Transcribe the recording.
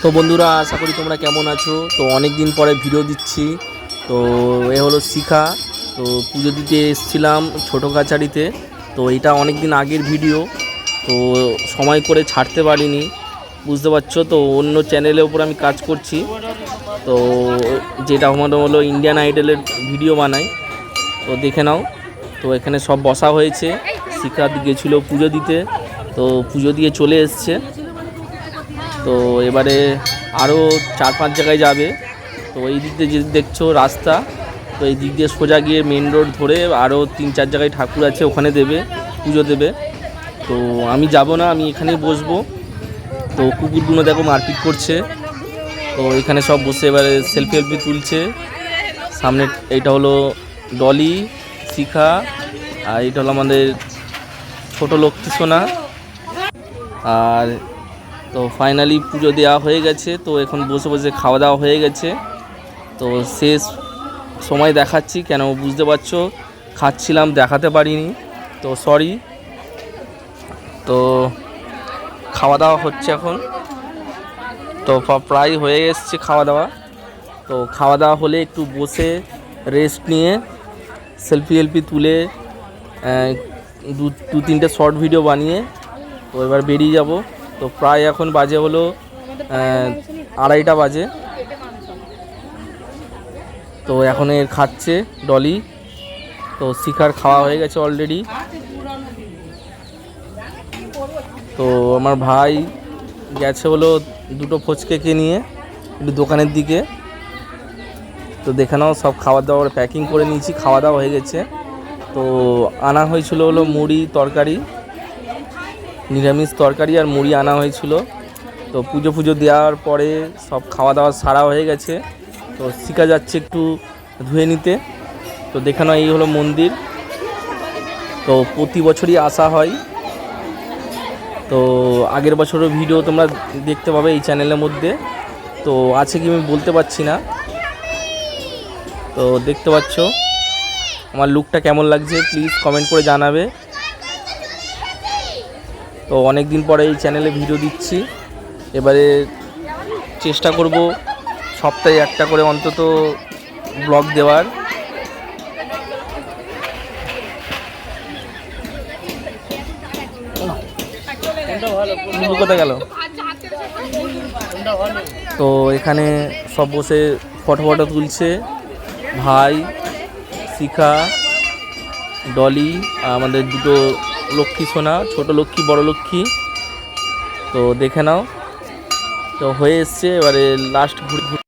তো বন্ধুরা, আশা করি তোমরা কেমন আছো। তো অনেক দিন পরে ভিডিও দিচ্ছি। তো এ হলো শিখা। তো পুজো দিতে এসেছিলাম ছোটো কাছারিতে। তো এটা অনেক দিন আগের ভিডিও, তো সময় করে ছাড়তে পারিনি, বুঝতে পারছো। তো অন্য চ্যানেলের উপর আমি কাজ করছি, তো যেটা আমার হলো ইন্ডিয়ান আইডলের ভিডিও বানাই। তো দেখে নাও। তো এখানে সব বসা হয়েছে। শিখা গেছিলো পুজো দিতে, তো পুজো দিয়ে চলে এসছে। তো এবারে আরও 4-5 জায়গায় যাবে। তো এই দিক দিয়ে যে দেখছো রাস্তা, তো এই দিক দিয়ে সোজা গিয়ে মেন রোড ধরে আরও 3-4 জায়গায় ঠাকুর আছে, ওখানে দেবে, পুজো দেবে। তো আমি যাব না, আমি এখানেই বসবো। তো কুকুরগুলো দেখো মারপিট করছে। তো এখানে সব বসে এবারে সেলফি তুলছে। সামনে এইটা হলো ডলি, শিখা, আর এটা হলো আমাদের ছোটো লক্ষ্মী সোনা। আর তো ফাইনালি পুজো দেওয়া হয়ে গেছে। তো এখন বসে বসে খাওয়া দাওয়া হয়ে গেছে। তো শেষ সময় দেখাচ্ছি, কেন বুঝতে পারছো, খাচ্ছিলাম দেখাতে পারিনি, তো সরি। তো খাওয়া দাওয়া হচ্ছে এখন। তো প্রায় হয়ে এসছে খাওয়া দাওয়া। তো খাওয়া দাওয়া হলে একটু বসে রেস্ট নিয়ে সেলফি তুলে 2-3টে শর্ট ভিডিও বানিয়ে তো এবার বেরিয়ে যাব। তো প্রায় এখন বাজে হলো 2:30 বাজে। তো এখন এর খাচ্ছে ডলি। তো শিখার খাওয়া হয়ে গেছে অলরেডি। তো আমার ভাই গেছে হলো 2টো ফুচকে নিয়ে একটু দোকানের দিকে। তো দেখে নাও, সব খাওয়া দাওয়ার প্যাকিং করে নিয়েছি, খাওয়া দাওয়া হয়ে গেছে। তো আনা হয়েছিল হলো মুড়ি তরকারি, নিরামিষ তরকারি আর মুড়ি আনা হয়েছিল। তো পুজো দেওয়ার পরে সব খাওয়া দাওয়া সারা হয়ে গেছে। তো শিখা যাচ্ছে একটু ধুয়ে নিতে। তো দেখানো এই হলো মন্দির। তো প্রতি বছরই আসা হয়। তো আগের বছরের ভিডিও তোমরা দেখতে পাবে এই চ্যানেলের মধ্যে। তো আছে কি আমি বলতে পারছি না। তো দেখতে পাচ্ছ আমার লুকটা কেমন লাগছে, প্লিজ কমেন্ট করে জানাবে। তো অনেক দিন পরে এই চ্যানেলে ভিডিও দিচ্ছি। এবারে চেষ্টা করব সপ্তাহে একটা করে অন্তত ব্লগ দেওয়ার। কোথায় গেল? তো এখানে সব বসে ফটো তুলছে ভাই, শিখা, ডলি, আমাদের 2টো লক্ষ্মী সোনা, ছোটো লক্ষ্মী বড় লক্ষ্মী। তো দেখে নাও। তো হয়ে এসছে, এবারে লাস্ট ঘুরে